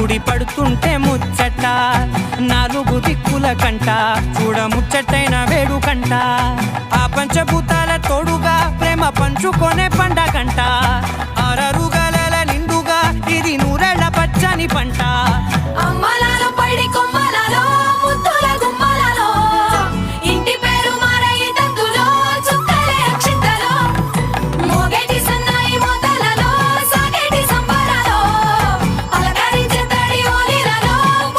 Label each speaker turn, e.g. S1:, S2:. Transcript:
S1: ముడి పడుతుంటే ముచ్చట నాలుగు దిక్కుల కంట చూడ ముచ్చటైన వేడుకంట ఆ పంచభూతాల తోడుగా ప్రేమ పంచుకొనే పండగంట ఆరరుగల నిండుగా ఇది నూరెళ్ళ పచ్చని పంట